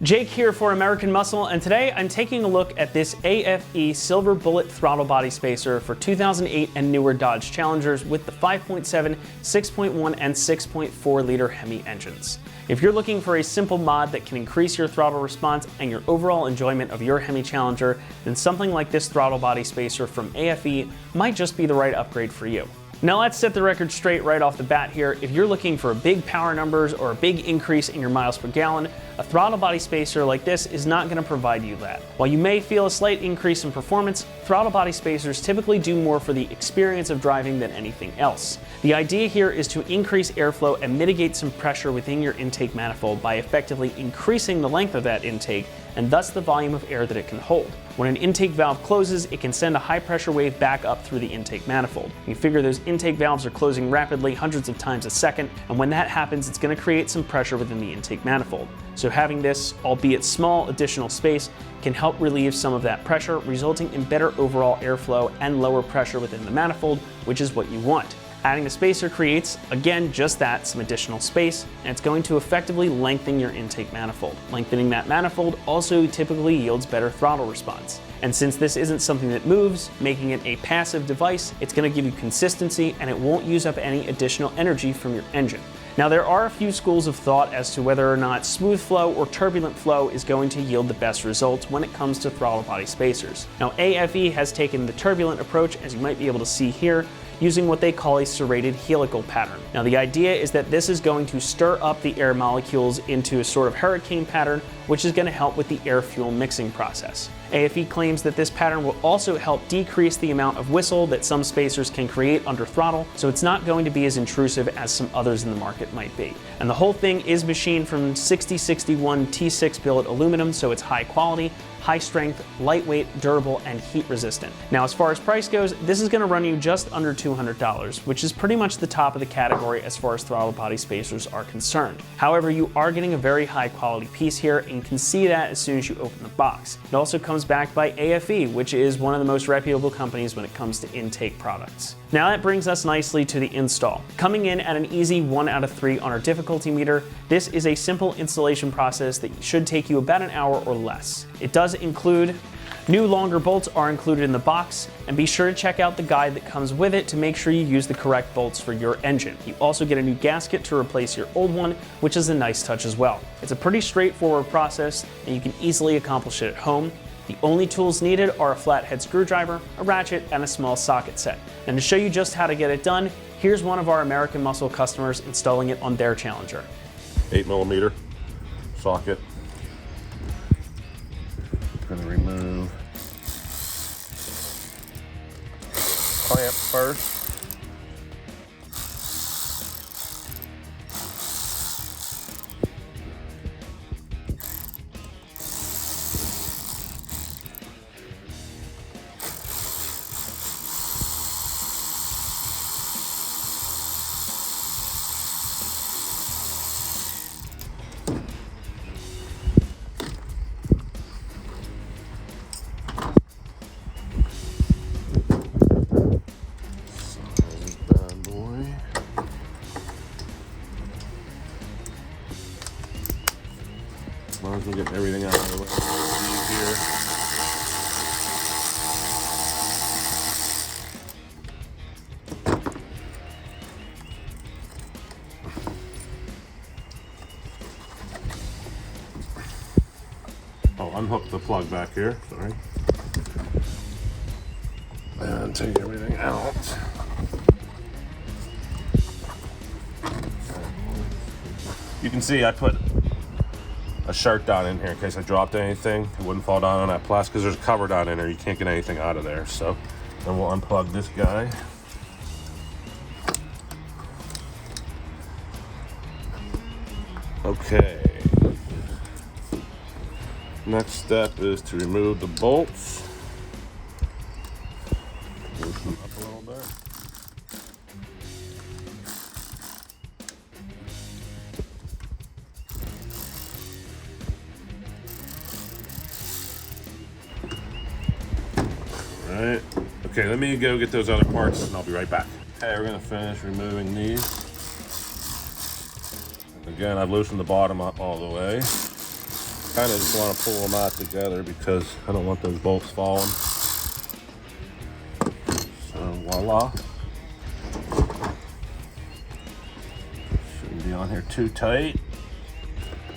Jake here for American Muscle, and today I'm taking a look at this AFE silver bullet throttle body spacer for 2008 and newer Dodge Challengers with the 5.7, 6.1, and 6.4 liter Hemi engines. If you're looking for a simple mod that can increase your throttle response and your overall enjoyment of your Hemi Challenger, then something like this throttle body spacer from AFE might just be the right upgrade for you. Now let's set the record straight right off the bat here. If you're looking for big power numbers or a big increase in your miles per gallon, a throttle body spacer like this is not going to provide you that. While you may feel a slight increase in performance, throttle body spacers typically do more for the experience of driving than anything else. The idea here is to increase airflow and mitigate some pressure within your intake manifold by effectively increasing the length of that intake and thus the volume of air that it can hold. When an intake valve closes, it can send a high pressure wave back up through the intake manifold. You figure those intake valves are closing rapidly, hundreds of times a second, and when that happens, it's going to create some pressure within the intake manifold. So having this, albeit small, additional space can help relieve some of that pressure, resulting in better overall airflow and lower pressure within the manifold, which is what you want. Adding the spacer creates, again, just that, some additional space, and it's going to effectively lengthen your intake manifold. Lengthening that manifold also typically yields better throttle response. And since this isn't something that moves, making it a passive device, it's going to give you consistency and it won't use up any additional energy from your engine. Now there are a few schools of thought as to whether or not smooth flow or turbulent flow is going to yield the best results when it comes to throttle body spacers. Now AFE has taken the turbulent approach, as you might be able to see here, using what they call a serrated helical pattern. Now the idea is that this is going to stir up the air molecules into a sort of hurricane pattern, which is going to help with the air-fuel mixing process. AFE claims that this pattern will also help decrease the amount of whistle that some spacers can create under throttle, so it's not going to be as intrusive as some others in the market might be. And the whole thing is machined from 6061 T6 billet aluminum, so it's high quality, high strength, lightweight, durable, and heat resistant. Now as far as price goes, this is going to run you just under $200, which is pretty much the top of the category as far as throttle body spacers are concerned. However, you are getting a very high quality piece here, and you can see that as soon as you open the box. It also comes backed by AFE, which is one of the most reputable companies when it comes to intake products. Now that brings us nicely to the install. Coming in at an easy 1 out of 3 on our difficulty meter, this is a simple installation process that should take you about an hour or less. It does include new longer bolts are included in the box, and be sure to check out the guide that comes with it to make sure you use the correct bolts for your engine. You also get a new gasket to replace your old one, which is a nice touch as well. It's a pretty straightforward process, and you can easily accomplish it at home. The only tools needed are a flathead screwdriver, a ratchet, and a small socket set. And to show you just how to get it done, here's one of our American Muscle customers installing it on their Challenger. 8mm socket. Going to remove clamp first. As long as we're getting everything out of the way, it's easier. Oh, unhook the plug back here, sorry. And take everything out. You can see I put a shirt down in here in case I dropped anything. It wouldn't fall down on that plastic because there's a cover down in there. You can't get anything out of there. So then we'll unplug this guy. Okay. Next step is to remove the bolts. Loosen up a little bit. Alright, okay, let me go get those other parts and I'll be right back. Okay, we're going to finish removing these. Again, I've loosened the bottom up all the way. kind of just want to pull them out together because I don't want those bolts falling. So voila. Shouldn't be on here too tight.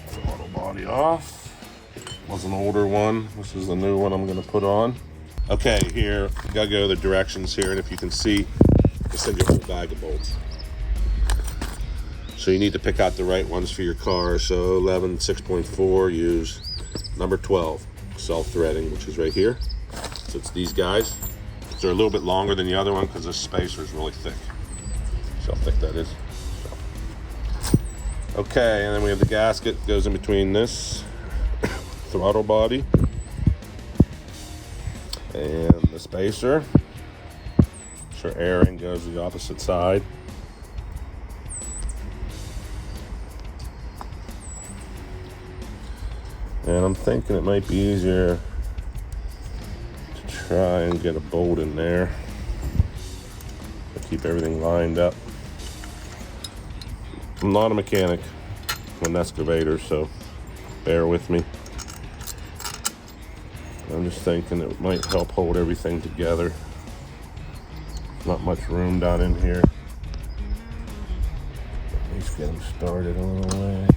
Throttle body off. Was an older one. This is the new one I'm going to put on. Okay, here, gotta go the directions here, and if you can see, it's in your whole bag of bolts. So you need to pick out the right ones for your car. So 11, 6.4, use number 12, self-threading, which is right here. So it's these guys. They're a little bit longer than the other one because this spacer is really thick. See how thick that is. So. Okay, and then we have the gasket, goes in between this throttle body and the spacer. So airing goes to the opposite side. And I'm thinking it might be easier to try and get a bolt in there to keep everything lined up. I'm not a mechanic, I'm an excavator, so bear with me. I'm just thinking it might help hold everything together. Not much room down in here. At least get them started a little way.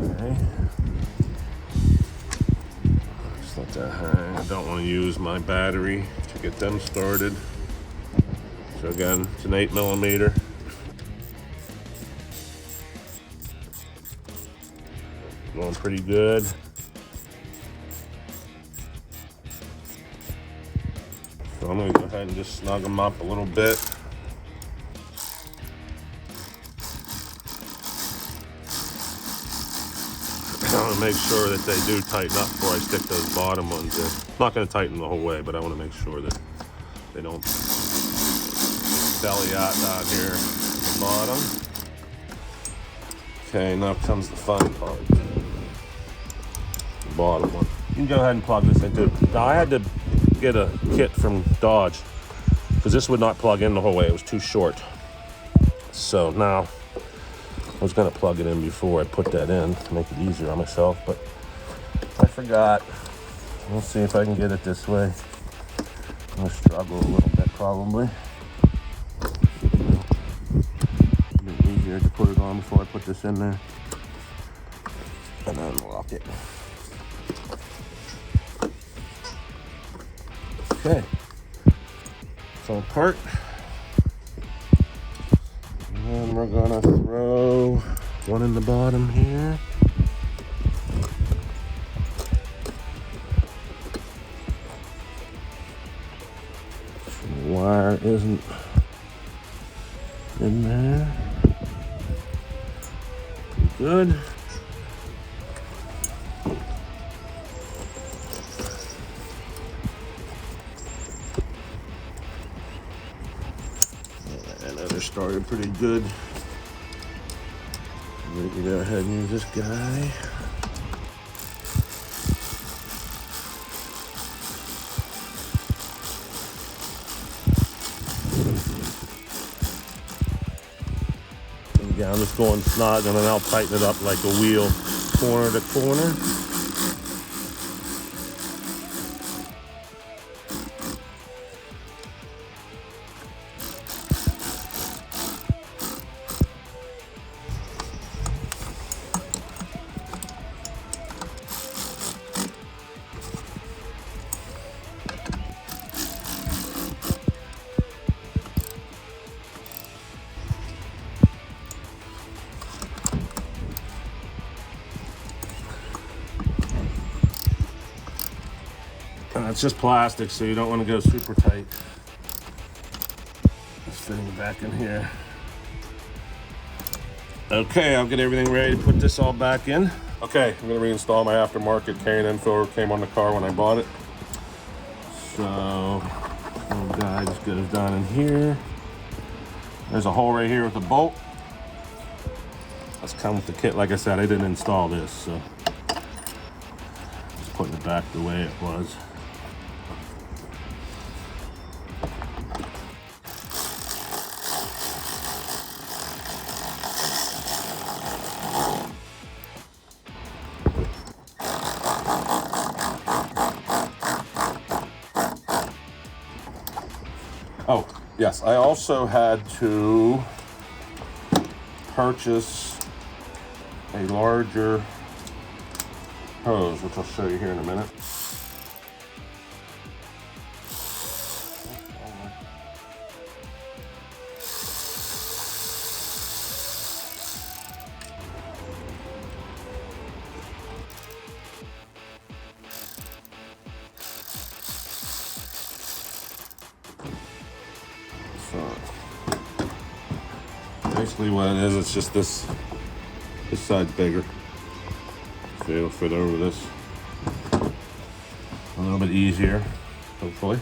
Okay. Just let that hang. I don't want to use my battery to get them started. So again, it's an 8mm. Going pretty good. So I'm gonna go ahead and just snug them up a little bit. I want to make sure that they do tighten up before I stick those bottom ones in. I'm not going to tighten the whole way, but I want to make sure that they don't belly out down here at the bottom. Okay, now comes the fun part. The bottom one. You can go ahead and plug this into. Now I had to get a kit from Dodge because this would not plug in the whole way. It was too short. So now I was going to plug it in before I put that in to make it easier on myself, but I forgot. We'll see if I can get it this way. I'm going to struggle a little bit probably. It'll be easier to put it on before I put this in there. And then lock it. Okay. So apart. And then we're gonna throw one in the bottom here. The wire isn't in there. Pretty good. Started pretty good. I'm gonna go ahead and use this guy. And again, I'm just going snug and then I'll tighten it up like a wheel, corner to corner. And it's just plastic, so you don't want to go super tight. Just fitting it back in here. Okay, I'll get everything ready to put this all back in. Okay, I'm gonna reinstall my aftermarket K&N filler. Came on the car when I bought it. So, little guy just goes down in here. There's a hole right here with the bolt. That's come with the kit. Like I said, I didn't install this, so just putting it back the way it was. Oh, yes, I also had to purchase a larger hose, which I'll show you here in a minute. Basically what it is, it's just this side's bigger. So it'll fit over this a little bit easier, hopefully.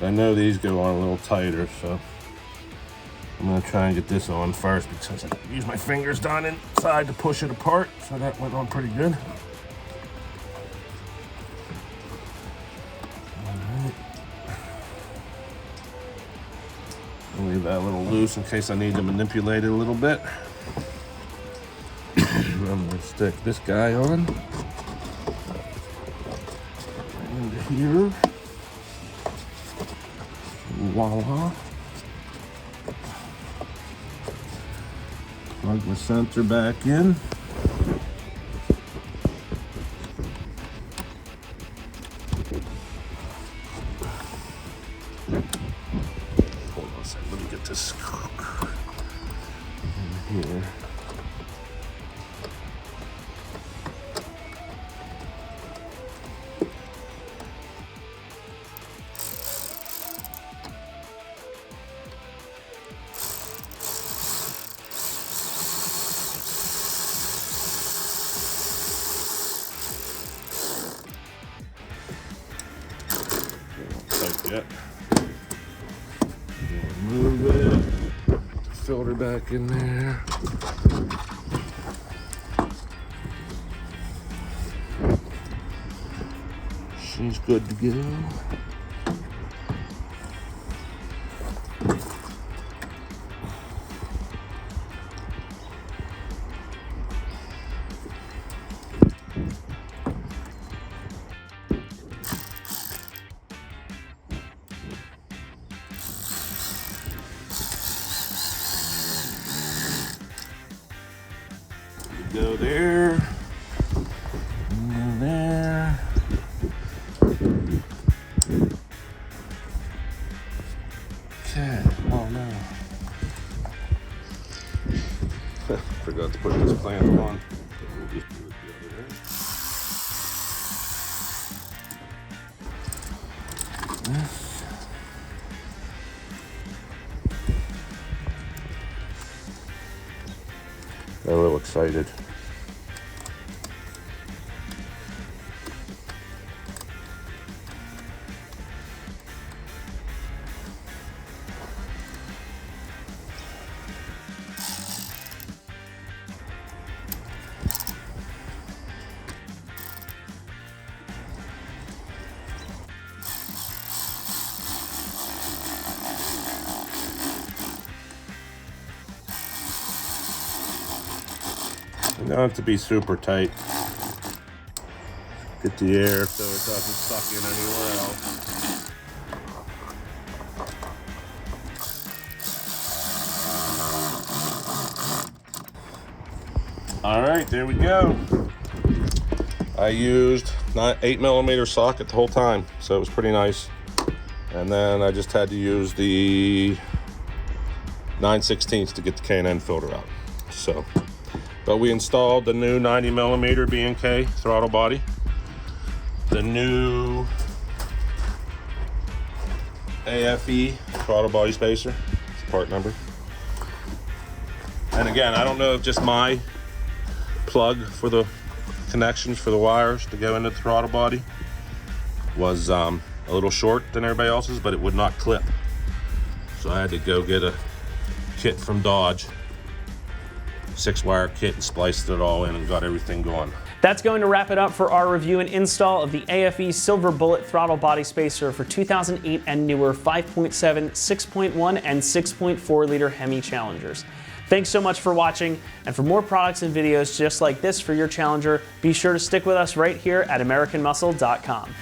But I know these go on a little tighter, so I'm gonna try and get this on first because I use my fingers down inside to push it apart. So that went on pretty good. I'll leave that a little loose in case I need to manipulate it a little bit. I'm gonna stick this guy on. Right into here. Voila. Plug the sensor back in. Hold on a second, let me get this in here. Yet. Move it. Filter back in there. She's good to go. Go there, and there. Okay, oh no. Forgot to put this clamp on. We'll just do it the other way. I'm a little excited. You don't have to be super tight. Get the air so it doesn't suck in anywhere else. All right, there we go. I used 8mm socket the whole time, so it was pretty nice. And then I just had to use the 9/16 to get the K&N filter out. So. But we installed the new 90mm B&K throttle body, the new AFE throttle body spacer, it's the part number. And again, I don't know if just my plug for the connections for the wires to go into the throttle body was a little short than everybody else's, but it would not clip. So I had to go get a kit from Dodge, 6-wire kit, and spliced it all in and got everything going. That's going to wrap it up for our review and install of the AFE Silver Bullet Throttle Body Spacer for 2008 and newer 5.7, 6.1, and 6.4 liter Hemi Challengers. Thanks so much for watching, and for more products and videos just like this for your Challenger, be sure to stick with us right here at AmericanMuscle.com.